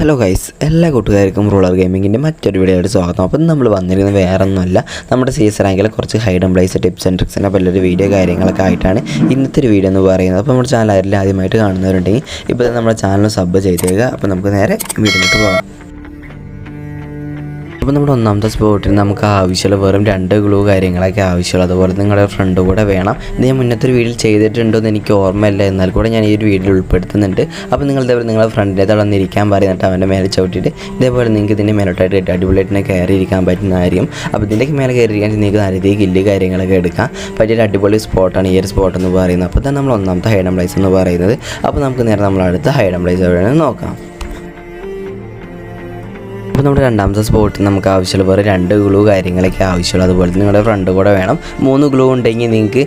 Hello guys, എല്ലാ കൂട്ടുകാർക്കും ruler ഗെയിമിങ്ങിൻ്റെ മറ്റൊരു വീഡിയോയുടെ സ്വാഗതം. അപ്പം നമ്മൾ വന്നിരുന്നത് വേറെ ഒന്നുമല്ല, നമ്മുടെ സീസൺ റാങ്കിലെ കുറച്ച് hide and place tips and ട്രിക്സിൻ്റെ അപ്പോൾ ഒരു വീഡിയോ കാര്യങ്ങളൊക്കെ ആയിട്ടാണ് ഇന്നത്തെ ഒരു വീഡിയോ എന്ന് പറയുന്നത്. അപ്പോൾ നമ്മുടെ ചാനൽ ആരെങ്കിലും ആദ്യമായിട്ട് കാണുന്നവരുണ്ടെങ്കിൽ ഇപ്പോൾ നമ്മുടെ ചാനൽ സബ് ചെയ്തേക്കുക. അപ്പോൾ നമുക്ക് നേരെ വീഡിയോയിലോട്ട് പോകാം. അപ്പോൾ നമ്മുടെ ഒന്നാമത്തെ സ്പോട്ടിന് നമുക്ക് ആവശ്യമുള്ള വെറും 2 ഗ്ലൂ കാര്യങ്ങളൊക്കെ ആവശ്യമുള്ളൂ. അതുപോലെ നിങ്ങളുടെ ഫ്രണ്ട് കൂടെ വേണം. ഇത് ഞാൻ മുന്നത്തെ ഒരു വീഡിയോയിൽ ചെയ്തിട്ടുണ്ടോ എന്ന് എനിക്ക് ഓർമ്മയില്ല, എന്നാൽ കൂടെ ഞാൻ ഈ ഒരു വീഡിയോയിൽ ഉൾപ്പെടുത്തുന്നുണ്ട്. അപ്പോൾ നിങ്ങൾ ഇതേപോലെ നിങ്ങളുടെ ഫ്രണ്ടിൻ്റെ തളർന്നിരിക്കാൻ പറയുന്നിട്ട് അവൻ്റെ മേലെ ചവിട്ടിയിട്ട് ഇതേപോലെ നിങ്ങൾക്ക് ഇതിൻ്റെ മേലോട്ടായിട്ട് അടിപൊളിയായിട്ട് കയറി ഇരിക്കാൻ പറ്റുന്നതായിരിക്കും. അപ്പോൾ ഇതിൻ്റെയൊക്കെ മേലെ കയറിയിരിക്കാൻ നിങ്ങൾക്ക് നല്ല രീതിയിൽ കില്ല് കാര്യങ്ങളൊക്കെ എടുക്കാം പറ്റിയൊരു അടിപൊളി സ്പോട്ടാണ് ഈ ഒരു സ്പോട്ട് എന്ന് പറയുന്നത്. അപ്പോൾ തന്നെ നമ്മൾ ഒന്നാമത്തെ ഹൈഡ് ആൻഡ് പ്ലേസ് എന്ന് പറയുന്നത്. അപ്പോൾ നമുക്ക് നേരെ നമ്മൾ അടുത്ത ഹൈഡ് ആൻഡ് പ്ലേസ് എവിടെയാണെന്ന് നോക്കാം. അപ്പോൾ നമ്മുടെ രണ്ടാമത്തെ സ്പോട്ടിൽ നമുക്ക് ആവശ്യമുള്ള വേറെ 2 ഗ്ലൂ കാര്യങ്ങളൊക്കെ ആവശ്യമുള്ളൂ. അതുപോലെ നിങ്ങളുടെ ഫ്രണ്ട് കൂടെ വേണം. 3 ഗ്ലൂ ഉണ്ടെങ്കിൽ നിങ്ങൾക്ക്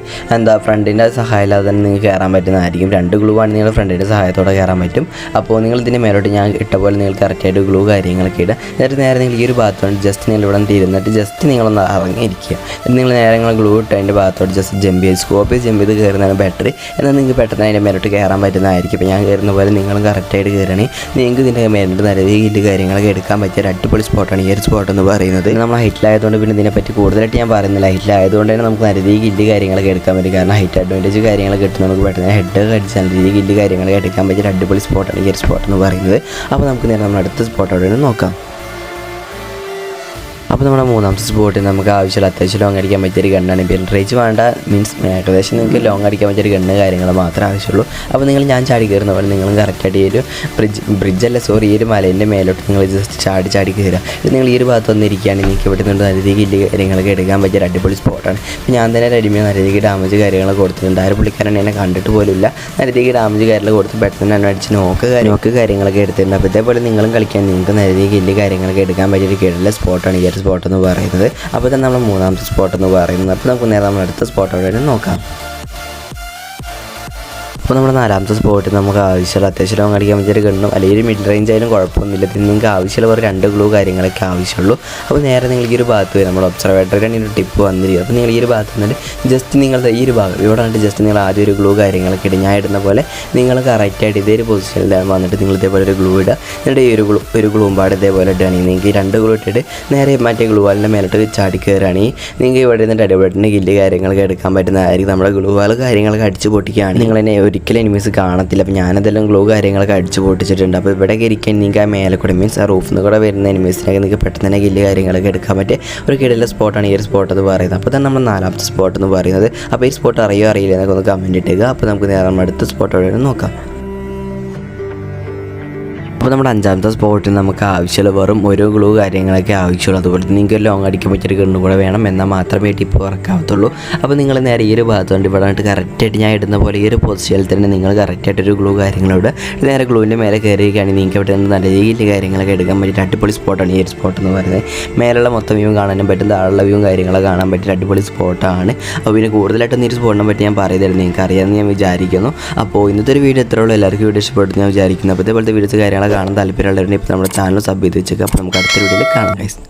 ഫ്രണ്ടിൻ്റെ സഹായമില്ലാതെ തന്നെ നിങ്ങൾക്ക് കയറാൻ പറ്റുന്നതായിരിക്കും. 2 ഗ്ലൂ ആണെങ്കിൽ നിങ്ങളുടെ ഫ്രണ്ടിൻ്റെ സഹായത്തോടെ കയറാൻ പറ്റും. അപ്പോൾ നിങ്ങൾ ഇതിൻ്റെ മേലോട്ട് ഞാൻ ഇട്ട പോലെ നിങ്ങൾ കറക്റ്റായിട്ട് ഗ്ലൂ കാര്യങ്ങളൊക്കെ ഇടുക. എന്നിട്ട് നേരെ നിങ്ങൾ ഈ ഒരു ഭാഗത്തോട്ട് ജസ്റ്റ് നിങ്ങൾ ഇവിടെ ഇരുന്നിട്ട് ജസ്റ്റ് നിങ്ങളൊന്ന് ഇറങ്ങിയിരിക്കുക. നിങ്ങൾ നേരെ നിങ്ങൾ ഗ്ലൂ ഇട്ട് അതിൻ്റെ ഭാഗത്തോട്ട് ജസ്റ്റ് ജമ്പ് ചെയ്ത് സ്കോപ്പ് ചെയ്ത് ജമ്പ് ചെയ്ത് കയറുന്നതാണ് ബെറ്റർ. എന്നാൽ നിങ്ങൾക്ക് പെട്ടെന്ന് അതിൻ്റെ മേലോട്ട് കയറാൻ പറ്റുന്നതായിരിക്കും. ഇപ്പോൾ ഞാൻ കയറുന്ന പോലെ നിങ്ങളും കറക്റ്റായിട്ട് കയറുകയാണെങ്കിൽ നിങ്ങൾക്ക് ഇതിൻ്റെ മേലോട്ട് നല്ല രീതിയിൽ കാര്യങ്ങളൊക്കെ എടുക്കാൻ പറ്റും. അടിപൊളി സ്പോട്ടാണ് ഈ ഒരു സ്പോട്ട് എന്ന് പറയുന്നത്. നമ്മൾ ഹൈറ്റിലായതുകൊണ്ട് പിന്നെ ഇതിനെപ്പറ്റി കൂടുതലായിട്ട് ഞാൻ പറയുന്നില്ല. ഹൈറ്റിലായതുകൊണ്ട് തന്നെ നമുക്ക് നല്ല രീതിയിൽ ഗില്ല് കാര്യങ്ങളൊക്കെ എടുക്കാൻ പറ്റും. കാരണം ഹൈറ്റ് അഡ്വാൻറ്റേജ് കാര്യങ്ങളൊക്കെ കിട്ടും. നമുക്ക് പെട്ടെന്ന് ഹെഡ് അടിച്ച് നല്ല രീതിയിൽ ഗില്ല് കാര്യങ്ങളൊക്കെ എടുക്കാൻ പറ്റിയ അടിപൊളി സ്പോട്ടാണ് ഈ ഒരു സ്പോട്ട് എന്ന് പറയുന്നത്. അപ്പോൾ നമുക്ക് നേരെ നമ്മൾ അടുത്ത സ്പോട്ടോടെ നോക്കാം. അപ്പോൾ നമ്മുടെ മൂന്നാമത്തെ സ്പോട്ടിൽ നമുക്ക് ആവശ്യമുള്ള അത്യാവശ്യം ലോങ് അടിക്കാൻ പറ്റിയൊരു ഗണ്ണാണ്. ഇപ്പോൾ റേഞ്ച് വേണ്ട, മീൻസ് ഏകദേശം നിങ്ങൾക്ക് ലോങ് അടിക്കാൻ പറ്റിയൊരു ഗണ്ണ് കാര്യങ്ങൾ മാത്രമേ ആവശ്യമുള്ളൂ. അപ്പോൾ ഞാൻ ചാടി കയറുന്ന പോലെ നിങ്ങളും കറക്റ്റായിട്ട് ഈ ഒരു ബ്രിഡ്ജല്ല ഈ ഒരു മലേൻ്റെ മേലോട്ട് നിങ്ങൾ ജസ്റ്റ് ചാടി കയറുക. ഇത് നിങ്ങൾ ഈ ഒരു ഭാഗത്ത് വന്നിരിക്കുകയാണെങ്കിൽ നിങ്ങൾക്ക് ഇവിടെ നിന്ന് നല്ല രീതിയിൽ ഗില്ല് കാര്യങ്ങളൊക്കെ എടുക്കാൻ പറ്റിയൊരു അടിപൊളി സ്പോട്ടാണ്. ഇപ്പോൾ ഞാൻ തന്നെ റെഡിമേ നല്ല രീതിയിൽ ഡാമേജ് കാര്യങ്ങളൊക്കെ കൊടുത്തിട്ടുണ്ട്. ആ ഒരു പുള്ളിക്കാരൻ എന്നെ കണ്ടിട്ട് പോലുമില്ല. നല്ല രീതിയിൽ ഡാമേജ് കാര്യങ്ങൾ കൊടുത്ത് പെട്ടെന്ന് തന്നെ അടിച്ച് നോക്ക് കാര്യങ്ങളൊക്കെ എടുത്തിട്ടുണ്ട്. അപ്പോൾ ഇതേപോലെ നിങ്ങളും കളിക്കാൻ നിങ്ങൾക്ക് നല്ല രീതിയിൽ ഗില്ല് കാര്യങ്ങളൊക്കെ എടുക്കാൻ പറ്റിയൊരു കിടല സ്പോട്ടാണ് ഈ ഒരു സ്പോട്ട് എന്ന് പറയുന്നത്. അപ്പോൾ തന്നെ നമ്മൾ മൂന്നാമത്തെ സ്പോട്ട് എന്ന് പറയുന്നത്. അപ്പോൾ നമുക്ക് നേരെ നമ്മൾ അടുത്ത സ്പോട്ടോടെ നോക്കാം. അപ്പോൾ നമ്മുടെ നാലാമത്തെ സ്പോട്ടിൽ നമുക്ക് ആവശ്യമുള്ള അത്യാവശ്യം ലോങ് അടിക്കാൻ പറ്റിയൊരു ഗണ്ണും അല്ലെങ്കിൽ ഒരു മിഡ് റേഞ്ച് ആയാലും കുഴപ്പമൊന്നുമില്ല. പിന്നെ നിങ്ങൾക്ക് ആവശ്യമുള്ള ഒരു 2 ഗ്ലൂ കാര്യങ്ങളൊക്കെ ആവശ്യമുള്ളൂ. അപ്പോൾ നേരെ നിങ്ങൾ ഈ ഒരു ഭാഗത്ത് വരും. നമ്മൾ ഒബ്സർവേറ്ററിലാണ് ഈ ഒരു ടിപ്പ് വന്നിരിക്കുക. അപ്പോൾ നിങ്ങൾ ഈ ഒരു ഭാഗത്ത് നിന്നിട്ട് ജസ്റ്റ് നിങ്ങളുടെ ഈ ഒരു ഭാഗം ഇവിടെ വന്നിട്ട് ജസ്റ്റ് നിങ്ങൾ ആദ്യം ഒരു ഗ്ലൂ കാര്യങ്ങളൊക്കെ ഇടും. ഞാൻ ഇടുന്ന പോലെ നിങ്ങൾ കറക്റ്റായിട്ട് ഇതേ ഒരു പൊസിഷനിലാണ് വന്നിട്ട് നിങ്ങൾ ഇതേപോലെ ഒരു ഗ്ലൂ ഇടുക. എന്നിട്ട് ഈ ഒരു ഗ്ലൂമ്പാട് ഇതേപോലെ ഇടുകയാണെങ്കിൽ നിങ്ങൾക്ക് 2 ഗ്ലൂ ഇട്ടിട്ട് നേരെ മറ്റേ ഗ്ലൂ വാലിൻ്റെ മേലോട്ട് ചാടി കയറുകയാണെങ്കിൽ നിങ്ങൾക്ക് ഇവിടെ നിന്നിട്ട് അടിപൊളിൻ്റെ ഗില്ല് കാര്യങ്ങളൊക്കെ എടുക്കാൻ പറ്റുന്നതായിരിക്കും. നമ്മുടെ ഗ്ലൂ വാൽ കാര്യങ്ങളൊക്കെ അടിച്ച് പൊട്ടിക്കുകയാണ് നിങ്ങൾ തന്നെ ഒരിക്കലും എനിമീസ് കാണത്തില്ല. അപ്പോൾ ഞാനതെല്ലാം ഗ്ലൂ കാര്യങ്ങളൊക്കെ അടിച്ച് പൊട്ടിച്ചിട്ടുണ്ട്. അപ്പോൾ ഇവിടെയൊക്കെ ഇരിക്കാൻ നിങ്ങൾക്ക് ആ മേലെ കൂടെ മീൻസ് ആ റൂഫിൽ നിന്ന് കൂടെ വരുന്ന എനിമീസിനൊക്കെ നിങ്ങൾക്ക് പെട്ടെന്ന് തന്നെ ഗില്ല് കാര്യങ്ങളൊക്കെ എടുക്കാൻ പറ്റിയ ഒരു കിടല സ്പോട്ടാണ് ഈ ഒരു സ്പോട്ട് എന്ന് പറയുന്നത്. അപ്പോൾ തന്നെ നമ്മൾ നാലാമത്തെ സ്പോട്ട് എന്ന് പറയുന്നത്. അപ്പോൾ ഈ സ്പോട്ട് അറിയില്ല എന്നൊക്കെ ഒന്ന് കമൻറ്റ് ഇട്ടേക്കുക. അപ്പോൾ നമുക്ക് നേരെ നമ്മൾ അടുത്ത സ്പോട്ടോടെ നോക്കാം. അപ്പോൾ നമ്മുടെ അഞ്ചാമത്തെ സ്പോട്ടിൽ നമുക്ക് ആവശ്യമുള്ള വെറും 1 ഗ്ലൂ കാര്യങ്ങളൊക്കെ ആവശ്യമുള്ളൂ. അതുപോലെ നിങ്ങൾക്ക് ലോങ് അടിക്കാൻ പറ്റിയൊരു ഗണ്ണും കൂടെ വേണം, എന്നാൽ മാത്രമേ ടിപ്പ് വർക്കാവത്തുള്ളൂ. അപ്പോൾ നിങ്ങൾ നേരെ ഈ ഒരു ഭാഗത്തുകൊണ്ട് ഇവിടെ വന്നിട്ട് കറക്റ്റായിട്ട് ഞാൻ ഇടുന്ന പോലെ ഈ ഒരു പൊസിഷനിൽ തന്നെ നിങ്ങൾ കറക്റ്റായിട്ടൊരു ഗ്ലൂ കാര്യങ്ങളോട് നേരെ ഗ്ലൂവിൻ്റെ മേലെ കയറിയിരിക്കുകയാണെങ്കിൽ നിങ്ങൾക്ക് ഇവിടെ നിന്ന് നല്ല രീതിയിൽ കാര്യങ്ങളൊക്കെ എടുക്കാൻ പറ്റിയിട്ട് അടിപൊളി സ്പോട്ടാണ് ഈ ഒരു സ്പോട്ട് എന്ന് പറയുന്നത്. മേലുള്ള മൊത്തം വ്യൂ കാണാനും പറ്റും, താഴെയുള്ള വ്യൂ കാര്യങ്ങളൊക്കെ കാണാൻ പറ്റിയ അടിപൊളി സ്പോട്ടാണ്. അപ്പോൾ പിന്നെ കൂടുതലായിട്ടൊന്നും ഈ ഒരു സ്പോട്ടിനെ പറ്റി ഞാൻ പറയുന്നത് നിങ്ങൾക്ക് അറിയാമെന്ന് ഞാൻ വിചാരിക്കുന്നു. അപ്പോൾ ഇന്നത്തെ ഒരു വീഡിയോ എത്രയുള്ളൂ, എല്ലാവർക്കും വീഡിയോ ഇഷ്ടപ്പെടുന്നു ഞാൻ വിചാരിക്കുന്നു. അപ്പോൾ ഇതേപോലത്തെ വീഡിയോസ് കാര്യങ്ങളൊക്കെ കാണാൻ താല്പര്യമുള്ളവരുണ്ട് ഇപ്പോൾ നമ്മുടെ ചാനൽ സബ് ചെയ്ത് വെച്ചേക്കുക. അപ്പോൾ നമുക്ക് അടുത്ത വീഡിയോയിൽ കാണാം ഗൈസ്.